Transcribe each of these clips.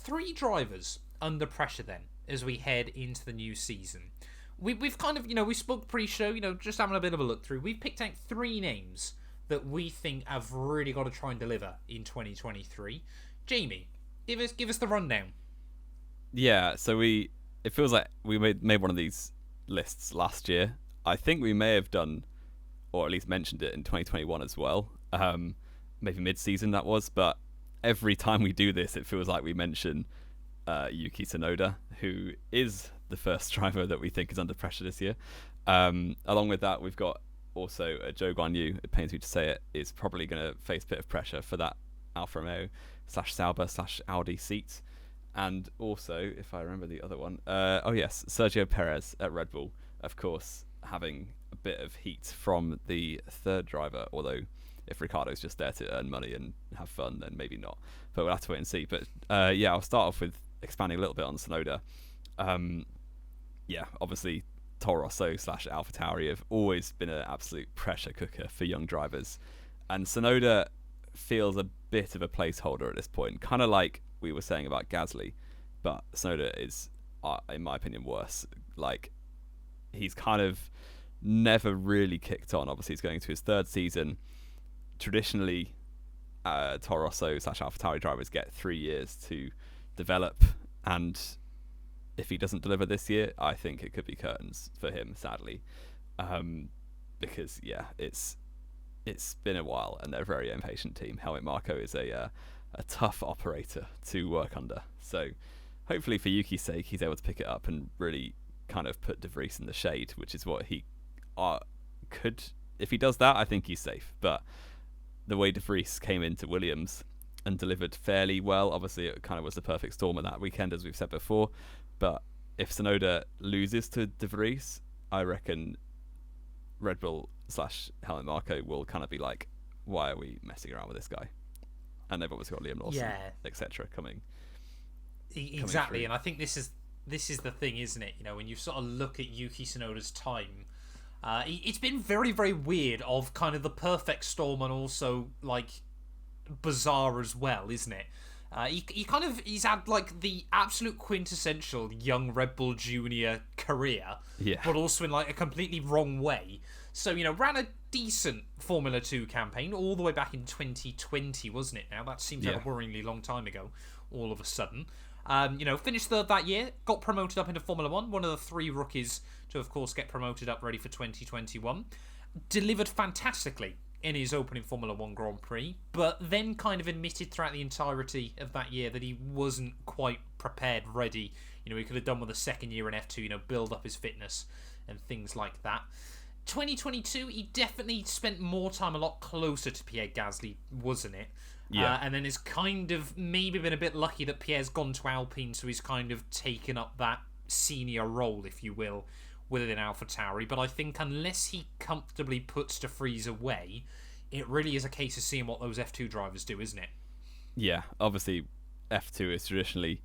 three drivers under pressure then as we head into the new season. We've kind of, we spoke pre-show, just having a bit of a look through. We've picked out three names that we think have really got to try and deliver in 2023. Jamie, give us the rundown. Yeah, so it feels like we made one of these lists last year. I think we may have done, or at least mentioned it in 2021 as well. Maybe mid-season that was, but every time we do this, it feels like we mention Yuki Tsunoda, who is the first driver that we think is under pressure this year. Along with that, we've got also Zhou Guanyu, it pains me to say it, is probably going to face a bit of pressure for that Alfa Romeo /Sauber /Audi seat. And also, if I remember the other one, Sergio Perez at Red Bull, of course, having a bit of heat from the third driver, although if Ricciardo's just there to earn money and have fun, then maybe not. But we'll have to wait and see. But I'll start off with expanding a little bit on Tsunoda. Obviously Toro Rosso /AlphaTauri have always been an absolute pressure cooker for young drivers, and Tsunoda feels a bit of a placeholder at this point, kind of like we were saying about Gasly, but Tsunoda is, in my opinion, worse. Like, he's kind of never really kicked on. Obviously, he's going to his third season. Traditionally, Toro Rosso /AlphaTauri drivers get 3 years to develop, and if he doesn't deliver this year, I think it could be curtains for him, sadly, because it's been a while and they're a very impatient team. Helmut Marko is a tough operator to work under, so hopefully for Yuki's sake he's able to pick it up and really kind of put De Vries in the shade, which is what he could. If he does that, I think he's safe. But the way De Vries came into Williams and delivered fairly well, obviously it kind of was the perfect storm of that weekend, as we've said before. But if Tsunoda loses to De Vries, I reckon Red Bull /Helmut Marko will kind of be like, why are we messing around with this guy? And they've obviously got Liam Lawson, etc. coming. Exactly, and I think this is the thing, isn't it? When you sort of look at Yuki Tsunoda's time, it's been very, very weird, of kind of the perfect storm and also like bizarre as well, isn't it? He's had like the absolute quintessential young Red Bull Junior career, but also in like a completely wrong way. So, ran a decent Formula 2 campaign all the way back in 2020, wasn't it now? That seems like a worryingly long time ago, all of a sudden. Finished third that year, got promoted up into Formula 1, one of the 3 rookies to, of course, get promoted up ready for 2021. Delivered fantastically in his opening Formula 1 Grand Prix, but then kind of admitted throughout the entirety of that year that he wasn't quite prepared, ready. He could have done with a second year in F2, build up his fitness and things like that. 2022, he definitely spent more time a lot closer to Pierre Gasly, wasn't it? Yeah. And then has kind of maybe been a bit lucky that Pierre's gone to Alpine, so he's kind of taken up that senior role, if you will, within AlphaTauri. But I think unless he comfortably puts De Vries away, it really is a case of seeing what those F2 drivers do, isn't it? Yeah, obviously F2 is traditionally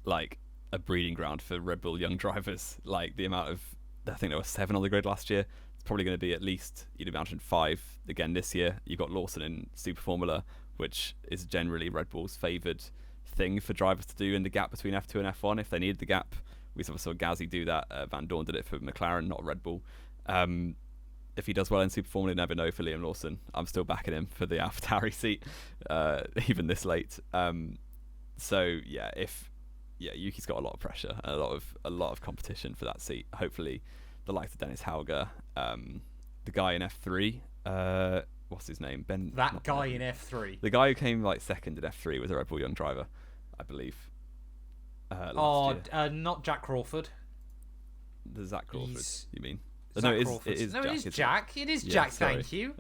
like a breeding ground for Red Bull young drivers. Like the amount of, I think there were 7 on the grid last year. It's probably going to be at least, you'd imagine, 5 again this year. You've got Lawson in Super Formula, which is generally Red Bull's favoured thing for drivers to do in the gap between F2 and F1 if they need the gap. We saw Gasly do that. Van Dorn did it for McLaren, not Red Bull. If he does well in Super Formula, you never know for Liam Lawson. I'm still backing him for the AlphaTauri seat, even this late. Yuki's got a lot of pressure and a lot of competition for that seat. Hopefully, the likes of Dennis Hauger, the guy in F3. What's his name? In F3. The guy who came like second in F3 was a Red Bull young driver, I believe. Not Jack Crawford. The Zach Crawford, you mean? It is Jack. It is Jack, sorry. thank you.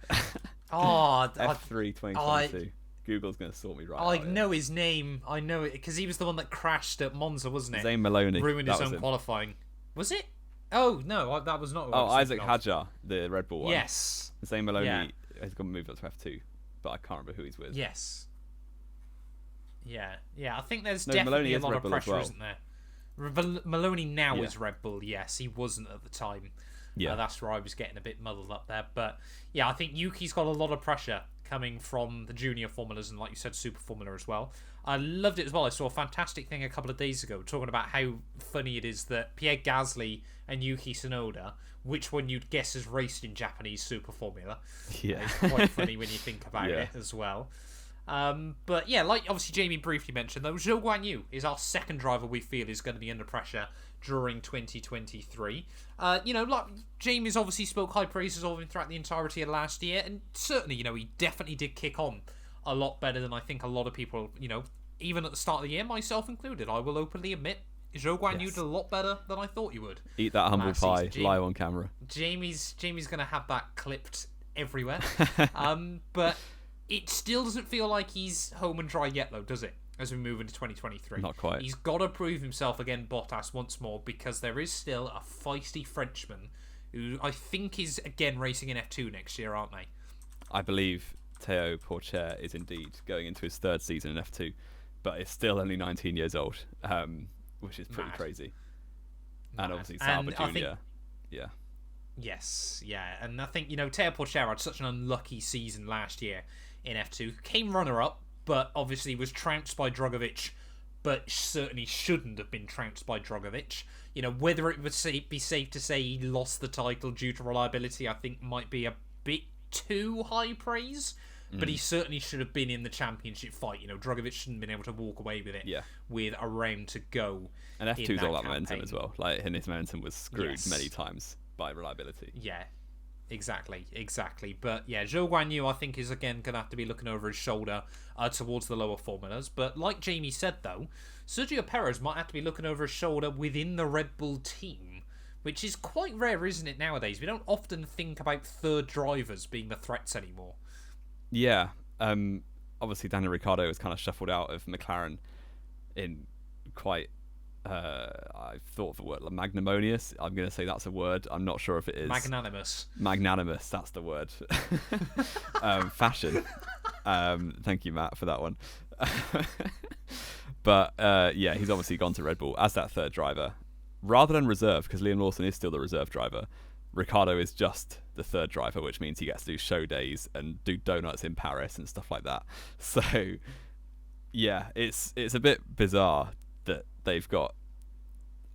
F3 2022. Google's going to sort me right out. I know his name. I know it because he was the one that crashed at Monza, wasn't it? Zane Maloney. Ruined his own qualifying. Was it? Oh, no, that was not. Isaac Hadjar, the Red Bull one. Yes. Zane Maloney has got moved up to F2, but I can't remember who he's with. Yes. Yeah. I think there's definitely a lot of pressure, isn't there? Maloney now is Red Bull. Yes, he wasn't at the time. Yeah. That's where I was getting a bit muddled up there. But yeah, I think Yuki's got a lot of pressure coming from the junior formulas and, like you said, super formula as well. I loved it as well. I saw a fantastic thing a couple of days ago talking about how funny it is that Pierre Gasly and Yuki Tsunoda, which one you'd guess has raced in Japanese super formula. Yeah. It's quite funny when you think about Yeah. it as well. But yeah, like obviously Jamie briefly mentioned, though, Zhou Guanyu is our second driver we feel is going to be under pressure during 2023. Like Jamie's obviously spoke high praises of him throughout the entirety of last year, and certainly, he definitely did kick on a lot better than I think a lot of people, even at the start of the year, myself included. I will openly admit, Zhou Guanyu did a lot better than I thought he would. Eat that humble pie live on camera. Jamie's going to have that clipped everywhere. But it still doesn't feel like he's home and dry yet, though, does it? As we move into 2023. Not quite. He's got to prove himself again, Bottas, once more, because there is still a feisty Frenchman who I think is, again, racing in F2 next year, aren't they? I believe Théo Pourchaire is indeed going into his third season in F2, but is still only 19 years old, which is pretty crazy. And obviously Sauber Jr. Yeah. Yes, yeah. And I think, Théo Pourchaire had such an unlucky season last year in F2. Came runner-up, but obviously was trounced by Drogovic, but certainly shouldn't have been trounced by Drogovic. Whether it would be safe to say he lost the title due to reliability, I think might be a bit too high praise. But he certainly should have been in the championship fight. Drogovic shouldn't have been able to walk away with it with a round to go. And F2's all that momentum as well. And his momentum was screwed many times by reliability. Yeah, exactly. But yeah, Zhou Guanyu, I think, is again going to have to be looking over his shoulder towards the lower formulas. But like Jamie said, though, Sergio Perez might have to be looking over his shoulder within the Red Bull team, which is quite rare, isn't it, nowadays? We don't often think about third drivers being the threats anymore. Yeah. Obviously, Daniel Ricciardo was kind of shuffled out of McLaren in quite... I thought of the word magnanimous. I'm going to say that's a word. I'm not sure if it is. Magnanimous, that's the word. Fashion. Thank you, Matt, for that one. But yeah, he's obviously gone to Red Bull as that third driver. Rather than reserve, because Liam Lawson is still the reserve driver, Ricciardo is just the third driver, which means he gets to do show days and do donuts in Paris and stuff like that. So, yeah, it's a bit bizarre that they've got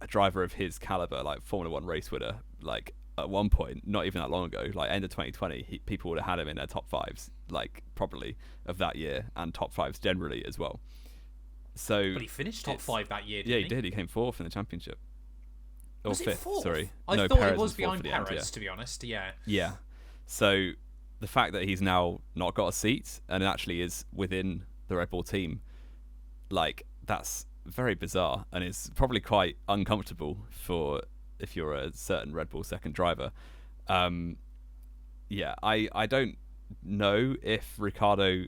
a driver of his caliber, like Formula One race winner, like at one point, not even that long ago, like end of 2020, people would have had him in their top fives, like probably of that year, and top fives generally as well. So, but he finished top five that year, didn't he? Yeah, he did. He came fourth in the championship. Or was fifth, fourth? Sorry. I thought Perez it was behind Perez, Perez, to be honest, yeah. Yeah. So, the fact that he's now not got a seat and actually is within the Red Bull team, like, that's very bizarre and it's probably quite uncomfortable for if you're a certain Red Bull second driver. Yeah, I don't know if Ricciardo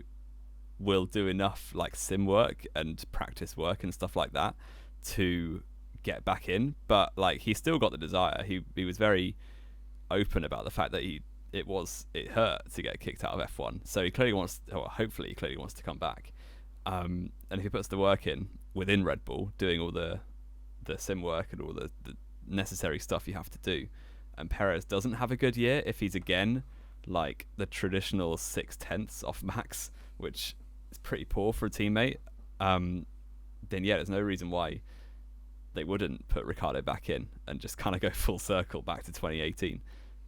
will do enough like sim work and practice work and stuff like that to get back in, but like he's still got the desire. He was very open about the fact that it hurt to get kicked out of F1, so he clearly wants, or hopefully he clearly wants to come back. And if he puts the work in within Red Bull, doing all the sim work and all the necessary stuff you have to do, and Perez doesn't have a good year, if he's again like the traditional 6/10 off Max, which is pretty poor for a teammate, then yeah, there's no reason why they wouldn't put Ricciardo back in and just kind of go full circle back to 2018.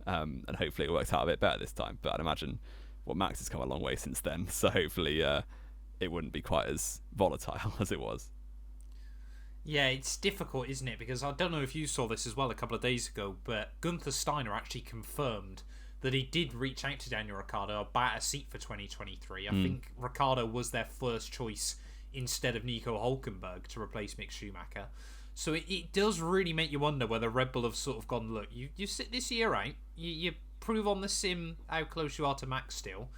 And hopefully it works out a bit better this time. But I'd imagine Max has come a long way since then, so hopefully it wouldn't be quite as volatile as it was. Yeah, it's difficult, isn't it? Because I don't know if you saw this as well a couple of days ago, but Gunther Steiner actually confirmed that he did reach out to Daniel Ricciardo about a seat for 2023. I think Ricciardo was their first choice instead of Nico Hülkenberg to replace Mick Schumacher. So it does really make you wonder whether Red Bull have sort of gone, look, you sit this year out, you prove on the sim how close you are to Max still,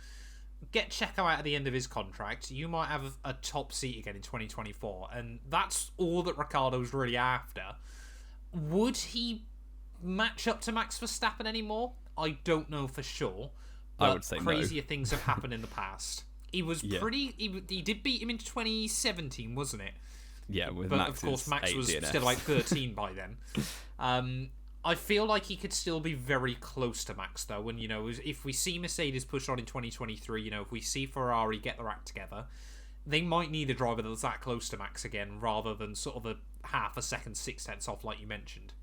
get Checo out at the end of his contract, you might have a top seat again in 2024, and that's all that Ricciardo's really after. Would he match up to Max Verstappen anymore? I don't know for sure, but I would say crazier things have happened in the past. He was he did beat him in 2017, wasn't it? Yeah, with but Max's of course Max was DNS. still like 13 by then. I feel like he could still be very close to Max, though. And, if we see Mercedes push on in 2023, if we see Ferrari get their act together, they might need a driver that's that close to Max again, rather than sort of a half a second, 6/10 off, like you mentioned.